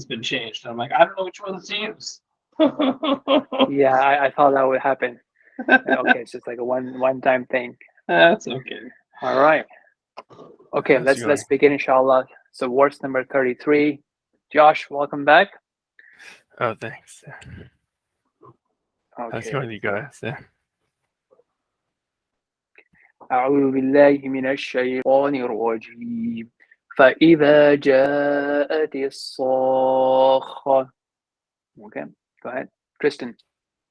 everything's been changed. And I'm like, I don't know which ones to use. Yeah, I thought that would happen. Okay, it's just like a one-time thing. That's okay. All right. Okay, How's it going? let's begin, inshallah. So verse number 33. Josh, welcome back. Oh, thanks. How's it Okay. going, you guys? Yeah. أعوذ بالله من الشيطان الرجيم فإذا جاءت الصاخة. Okay, go ahead. Tristan.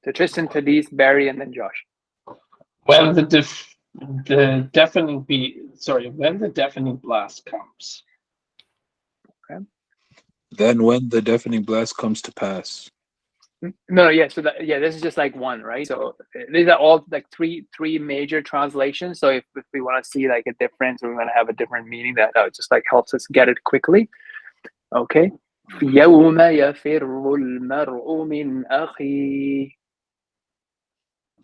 So Tristan, Tadis, Barry, and then Josh. When the deafening blast comes. Okay. Then when the deafening blast comes to pass. No, yeah. So this is just like one, right? So these are all like three major translations. So if we want to see like a difference, or we want to have a different meaning, that just like helps us get it quickly. Okay. يوم يفر المرء من أخيه.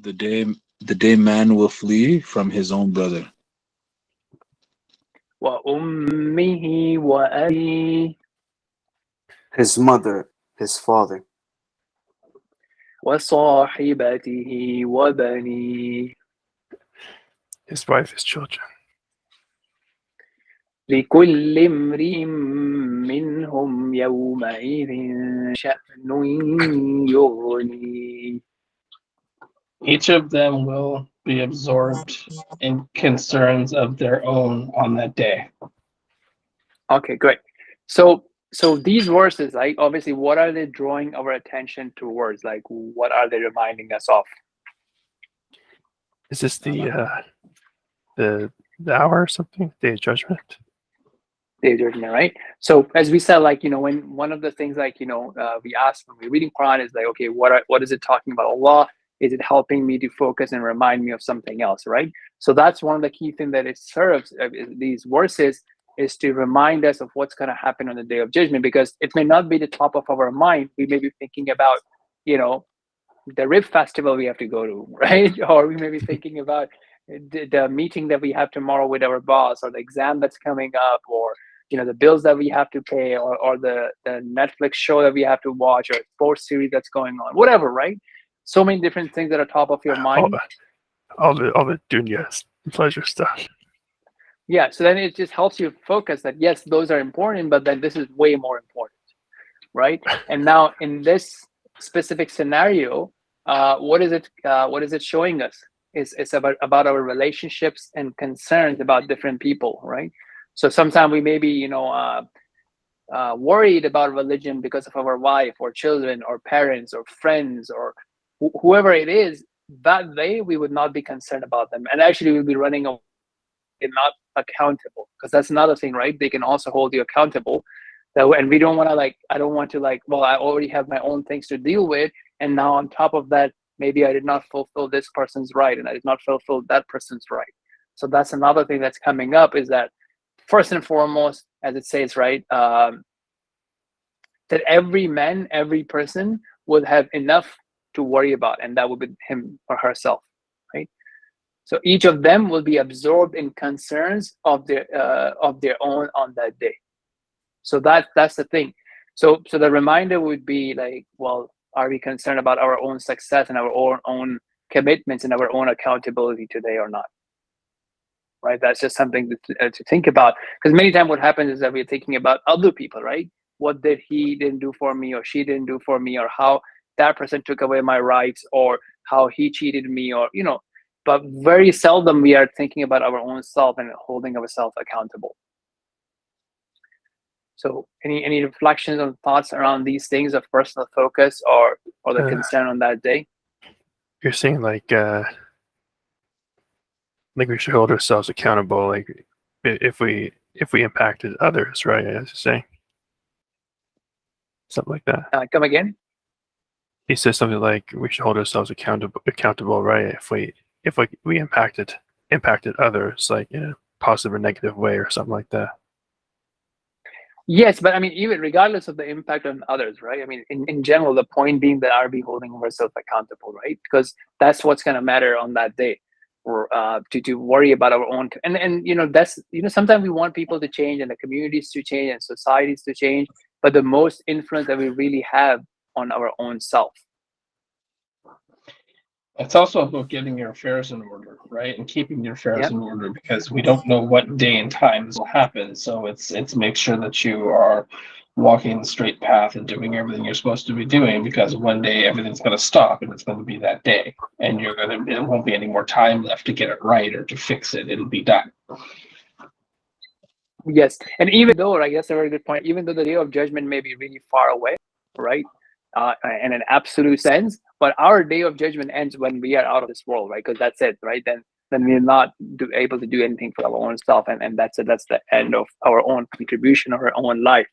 The day man will flee from his own brother. وأمه وأبيه. His mother, his father. وصاحبته وبنيه. His wife, his children. لكل امرئ منهم يومئذ شأن يغنيه. Each of them will be absorbed in concerns of their own on that day. Okay, great. So these verses, like obviously, what are they drawing our attention towards? Like, what are they reminding us of? Is this the hour or something? Day of judgment? Day of judgment, right? So as we said, like, when one of the things, like, we ask when we're reading Quran is like, okay, what is it talking about Allah? Is it helping me to focus and remind me of something else, right? So that's one of the key things that it serves, these verses, is to remind us of what's going to happen on the Day of Judgment, because it may not be the top of our mind. We may be thinking about, the Rib Festival we have to go to, right? Or we may be thinking about the meeting that we have tomorrow with our boss, or the exam that's coming up, or the bills that we have to pay, or the Netflix show that we have to watch, or sports series that's going on, whatever, right? So many different things that are top of your mind. All the dunya pleasure stuff. Yeah, so then it just helps you focus that, yes, those are important, but then this is way more important, right? And now in this specific scenario, what is it showing us? It's about our relationships and concerns about different people, right? So sometimes we may be, worried about religion because of our wife or children or parents or friends or whoever it is. That day we would not be concerned about them, and actually we'll be running away and not accountable, because that's another thing, right? They can also hold you accountable. And we don't want to I don't want to well, I already have my own things to deal with, and now on top of that, maybe I did not fulfill this person's right, and I did not fulfill that person's right. So that's another thing that's coming up, is that first and foremost, as it says, right, that every person would have enough to worry about, and that would be him or herself, right? So each of them will be absorbed in concerns of their own on that day. So that's the thing. So the reminder would be like, well, are we concerned about our own success and our own commitments and our own accountability today or not? Right? That's just something to think about, because many times what happens is that we're thinking about other people, right? What did he didn't do for me, or she didn't do for me, or how that person took away my rights, or how he cheated me, or but very seldom we are thinking about our own self and holding ourselves accountable. So any reflections or thoughts around these things of personal focus or the concern on that day? You're saying like we should hold ourselves accountable, like if we impacted others, right? As you're saying, something like that. Come again? He says something like we should hold ourselves accountable, right? If we impacted others, like in a positive or negative way, or something like that. Yes, but I mean, even regardless of the impact on others, right? I mean, in general, the point being that are we holding ourselves accountable, right? Because that's what's going to matter on that day, or to worry about our own. And that's sometimes we want people to change, and the communities to change, and societies to change, but the most influence that we really have on our own self. It's also about getting your affairs in order, right? And keeping your affairs Yep. in order, because we don't know what day and time this will happen. So it's make sure that you are walking the straight path and doing everything you're supposed to be doing, because one day everything's going to stop and it's going to be that day, and it won't be any more time left to get it right or to fix it. It'll be done. Yes, and even though, I guess a very good point, even though the day of judgment may be really far away, right, in an absolute sense, but our day of judgment ends when we are out of this world, right? Because that's it, right? Then we're not able to do anything for our own self, and that's it. That's the end of our own contribution of our own life.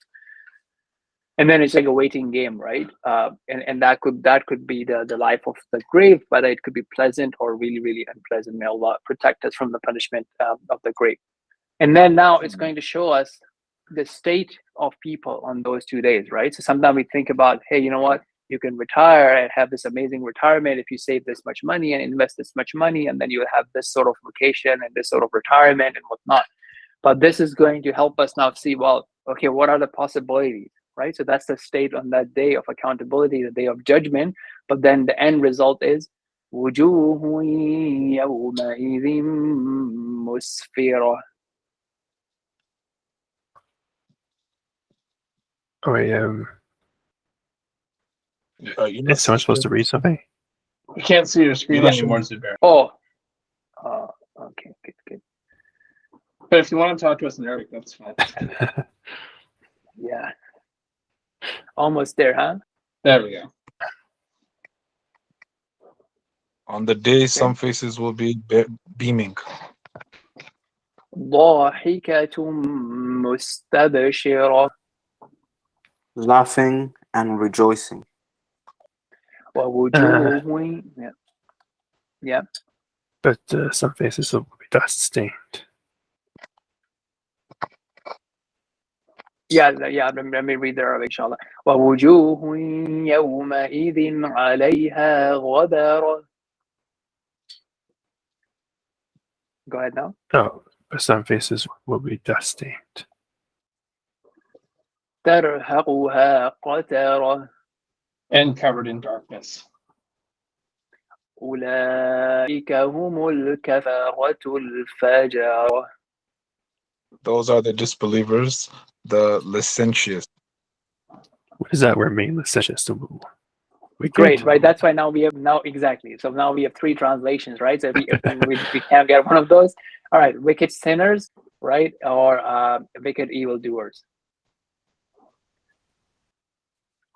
And then it's like a waiting game, right? And that could be the life of the grave, whether it could be pleasant or really, really unpleasant. May Allah protect us from the punishment of the grave. And then now it's going to show us the state of people on those 2 days, right? So sometimes we think about, hey, you know what? You can retire and have this amazing retirement if you save this much money and invest this much money, and then you have this sort of vacation and this sort of retirement and whatnot. But this is going to help us now see, well, okay, what are the possibilities, right? So that's the state on that day of accountability, the day of judgment. But then the end result is وُجُوهٌ يَوْمَئِذٍ مُسْفِرَةٌ. Oh, wait, is someone supposed to read something? We can't see your screen Russian. anymore, Zubair. Oh, okay, good. But if you want to talk to us in Arabic, that's fine. Yeah. Almost there, huh? There we go. On the day, some faces will be beaming. ضاحكة مستبشرة. Laughing and rejoicing. ووجوه. Yeah. But some faces will be dust stained. Yeah. Let me read the Arabic, inshallah. ووجوه يومئذ عليها غبرة. Go ahead now. Oh, but some faces will be dust stained. ترهقها قترة. And covered in darkness. أولئك هم الكفرة الفجرة. Those are the disbelievers, the licentious. What does that word mean? Licentious. Great, right? That's why now we have exactly. So now we have 3 translations, right? So if we can't get one of those, all right, wicked sinners, right, or wicked evildoers.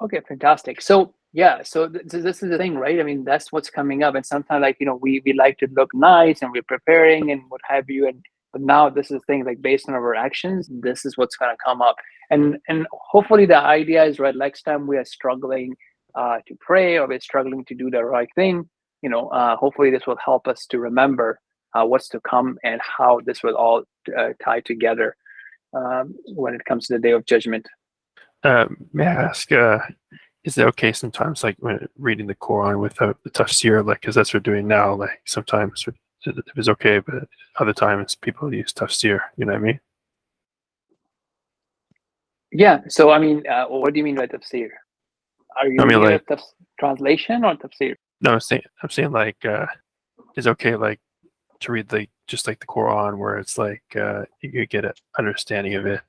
Okay, fantastic. So yeah, so this is the thing, right? I mean, that's what's coming up, and sometimes, like, we like to look nice and we're preparing and what have you, but now this is the thing, like, based on our actions, this is what's going to come up, and hopefully the idea is, right, next time we are struggling to pray, or we're struggling to do the right thing, hopefully this will help us to remember what's to come and how this will all tie together when it comes to the day of judgment. May I ask, is it okay sometimes, like, when reading the Quran without the tafsir, like, because that's what we're doing now, like, sometimes it was okay, but other times people use tafsir, you know what I mean? Yeah, so I mean, what do you mean by tafsir? Are you mean, reading like, a translation or tafsir? No, I'm saying like, it's okay, like, to read just like the Quran, where it's like you get an understanding of it.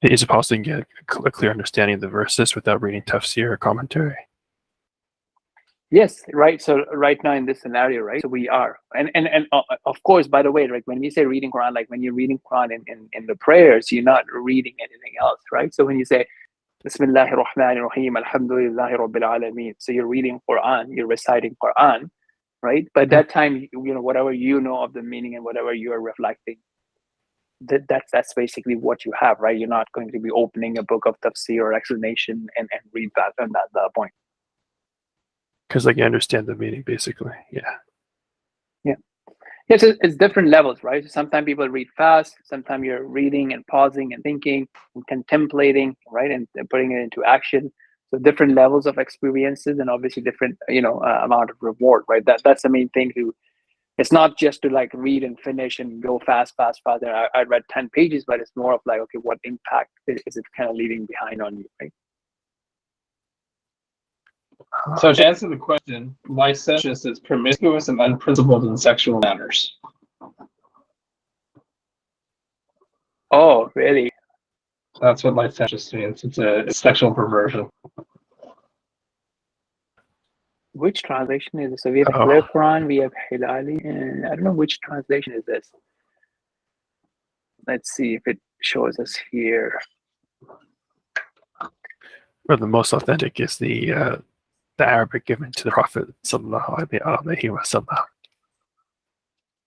Is it possible to get a clear understanding of the verses without reading tafsir or commentary? Yes, right. So right now in this scenario, right? So we are, and of course, by the way, like, when we say reading Quran, like when you're reading Quran in the prayers, you're not reading anything else, right? So when you say Bismillahir Rahmanir Rahim, Alhamdulillahi Rabbil Alameen, so you're reading Quran, you're reciting Quran, right? But at that time, whatever you know of the meaning and whatever you are reflecting, that's basically what you have, right? You're not going to be opening a book of tafsir or explanation and read that on that point. Because, like, you understand the meaning, basically. Yeah. Yes, it's different levels, right? So sometimes people read fast, sometimes you're reading and pausing and thinking and contemplating, right, and putting it into action. So different levels of experiences, and obviously different, amount of reward, right? That's the main thing It's not just to like read and finish and go fast. I read 10 pages, but it's more of like, okay, what impact is it kind of leaving behind on you, right? So to answer the question, licentious is promiscuous and unprincipled in sexual matters. Oh, really? That's what licentious means. It's a sexual perversion. Which translation is this? So we have Clear Quran, we have Hilali, and I don't know which translation is this. Let's see if it shows us here. Well, the most authentic is the Arabic given to the Prophet sallallahu alaihi wasallam.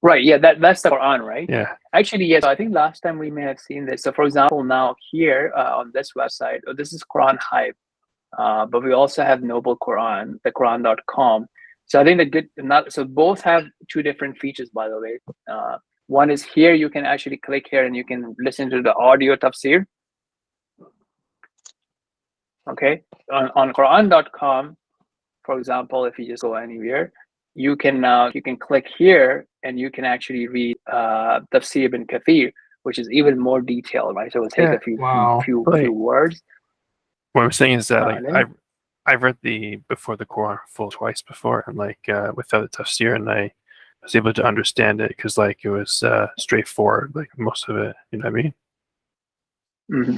Right, yeah, that's the Quran, right? Yeah. Actually, yes, I think last time we may have seen this. So for example, now here on this website, this is Quran Hive, but we also have Noble Quran, the Quran.com. So I think so both have two different features, by the way. One is here, you can actually click here and you can listen to the audio tafsir. Okay, on Quran.com, for example, if you just go anywhere, you can click here and you can actually read Tafsir ibn Kathir, which is even more detailed, right? So it'll take a few words. What I'm saying is that like I've read the Before the Quran full twice before, and like without the tafsir, and I was able to understand it because like it was straightforward, like most of it. You know what I mean? Mm-hmm.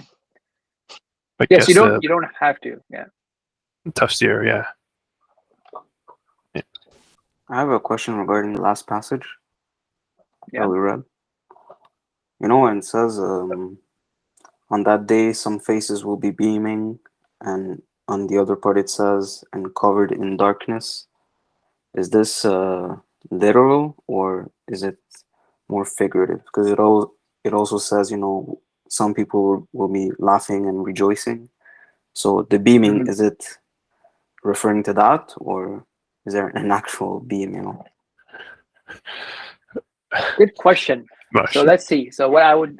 But yes, you don't have to. Yeah. Tafsir, yeah. I have a question regarding the last passage that we read. You know, when it says, on that day some faces will be beaming, and on the other part it says, and covered in darkness. Is this literal, or is it more figurative? Because it also says, you know, some people will be laughing and rejoicing. So the beaming, is it referring to that, or is there an actual beam, you know? Good question. So let's see. So what I would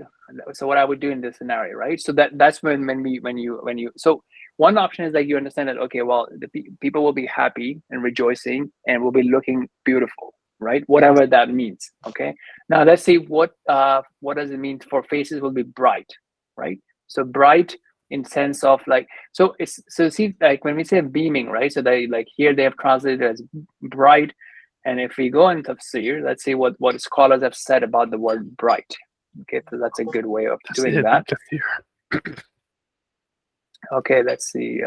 do in this scenario, right? So that's when you so one option is like you understand that, okay, well, the people will be happy and rejoicing and will be looking beautiful, right? Whatever that means. Okay. Now let's see what does it mean for faces will be bright, right? So bright in sense of like, so see, like when we say beaming, right? So they like here they have translated as bright. And if we go into tafsir, let's see what scholars have said about the word bright. Okay, so that's a good way of doing that. Okay, let's see.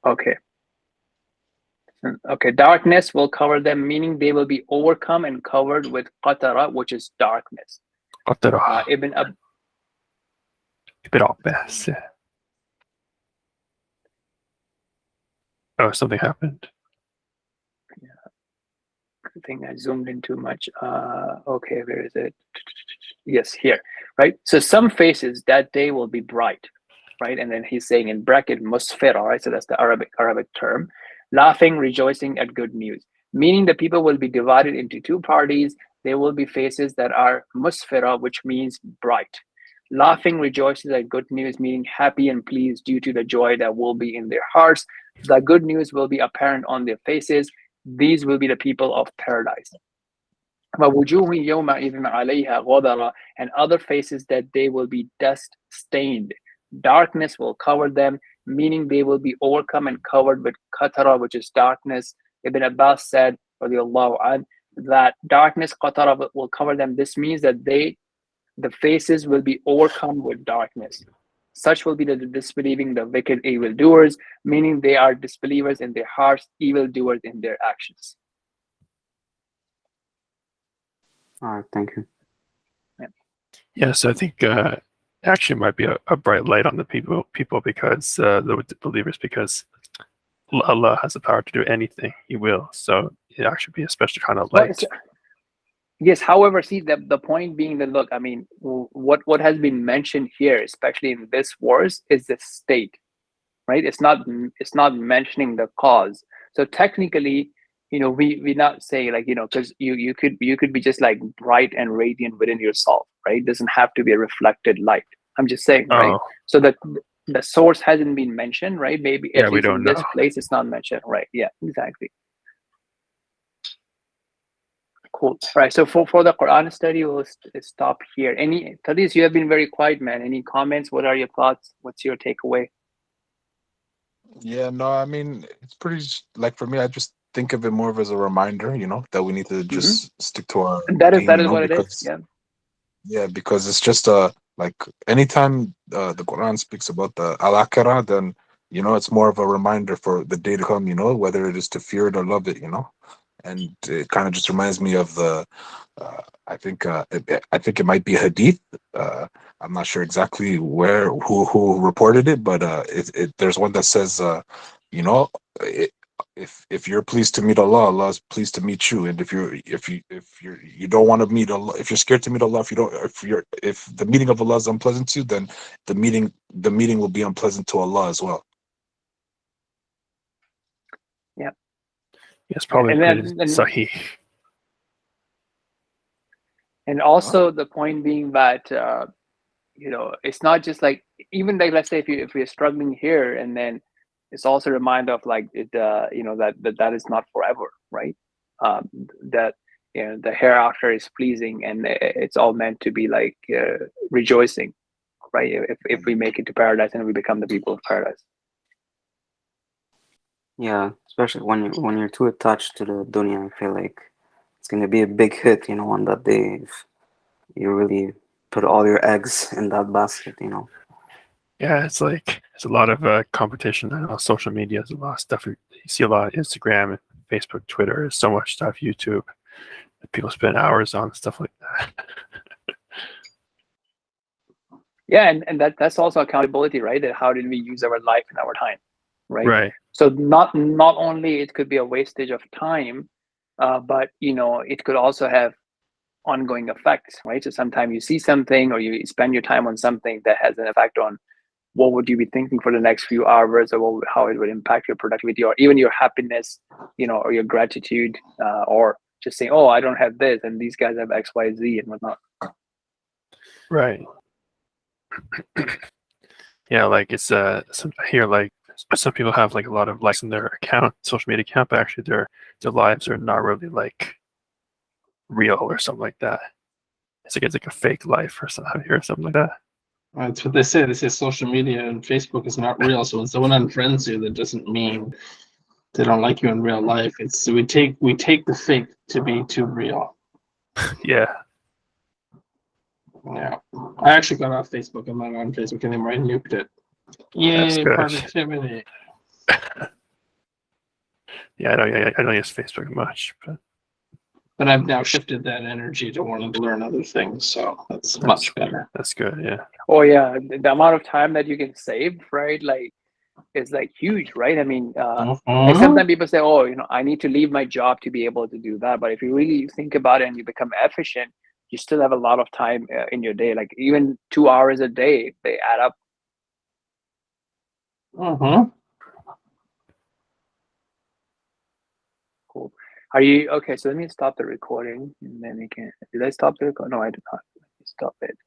Okay, darkness will cover them, meaning they will be overcome and covered with qatara, which is darkness. Ibn Abbas. Oh, something happened. I think I zoomed in too much. Okay, where is it? Yes, here, right? So some faces that day will be bright, right? And then he's saying in bracket musfira, right? So that's the Arabic term, laughing, rejoicing at good news, meaning the people will be divided into two parties. There will be faces that are musfira, which means bright. Laughing, rejoicing at good news, meaning happy and pleased due to the joy that will be in their hearts. The good news will be apparent on their faces. These will be the people of paradise. And other faces that they will be dust stained. Darkness will cover them, meaning they will be overcome and covered with qatara, which is darkness. Ibn Abbas said, that darkness, qatara, will cover them. This means that the faces will be overcome with darkness. Such will be the disbelieving, the wicked evildoers, meaning they are disbelievers in their hearts, evildoers in their actions. All right, thank you. Yeah, so I think actually might be a bright light on the people because the believers, because Allah has the power to do anything He will. So it actually be a special kind of light. Yes, however, see the point being that, look, I mean, what has been mentioned here, especially in this verse, is the state, right? It's not mentioning the cause. So technically, you know, we not say like, you know, because you could be just like bright and radiant within yourself, right? It doesn't have to be a reflected light. I'm just saying, right? So the source hasn't been mentioned, right? Maybe at least in this place it's not mentioned, right? Yeah, exactly. Cool. Right. So for the Quran study, we'll stop here. Tadis, you have been very quiet, man. Any comments? What are your thoughts? What's your takeaway? Yeah, no, I mean, it's pretty like for me, I just think of it more of as a reminder, that we need to just stick to our And that deen, is what it is. because because it's just like anytime the Quran speaks about the al-akhirah, then it's more of a reminder for the day to come, whether it is to fear it or love it, and it kind of just reminds me of the I think it might be hadith. I'm not sure exactly who reported it, but there's one that says you know it, if you're pleased to meet Allah, Allah is pleased to meet you. And if you don't want to meet Allah, if you're scared to meet Allah, if the meeting of Allah is unpleasant to you, then the meeting will be unpleasant to Allah as well. Yeah. Yes, probably Sahih. And also the point being that it's not just like, even like, let's say if we're struggling here, and then it's also a reminder of like it that is not forever, right? That the hereafter is pleasing, and it's all meant to be like rejoicing, right? If we make it to paradise and we become the people of paradise. Yeah, especially when you're too attached to the dunya, I feel like it's gonna be a big hit, on that day if you really put all your eggs in that basket, Yeah, it's like there's a lot of competition on social media. There's a lot of stuff. You see a lot of Instagram and Facebook, Twitter. There's so much stuff. YouTube. People spend hours on stuff like that. Yeah, and that's also accountability, right? That how did we use our life and our time, right? Right. So not only it could be a wastage of time, but it could also have ongoing effects, right? So sometimes you see something or you spend your time on something that has an effect on what would you be thinking for the next few hours, or how it would impact your productivity, or even your happiness, or your gratitude, or just saying, oh, I don't have this and these guys have X, Y, Z and whatnot. Right. Yeah, like it's here, like some people have like a lot of likes in their account, social media account, but actually their lives are not really like real or something like that. It's like a fake life or something like that. That's what they say. They say social media and Facebook is not real. So when someone unfriends you, that doesn't mean they don't like you in real life. It's we take the fake to be too real. Yeah. Yeah. I actually got off Facebook. I'm not on Facebook anymore. I nuked it. Yay, productivity. Yeah, I don't use Facebook much, but I've now shifted that energy to wanting to learn other things. So that's much better. That's good. Yeah. Oh yeah, the amount of time that you can save, right? Like, is like huge, right? I mean, like sometimes people say, oh, I need to leave my job to be able to do that. But if you really think about it and you become efficient, you still have a lot of time in your day. Like even 2 hours a day, they add up. Cool. Are you okay? So let me stop the recording, and then we can. Did I stop the record? No, I did not. Let me stop it.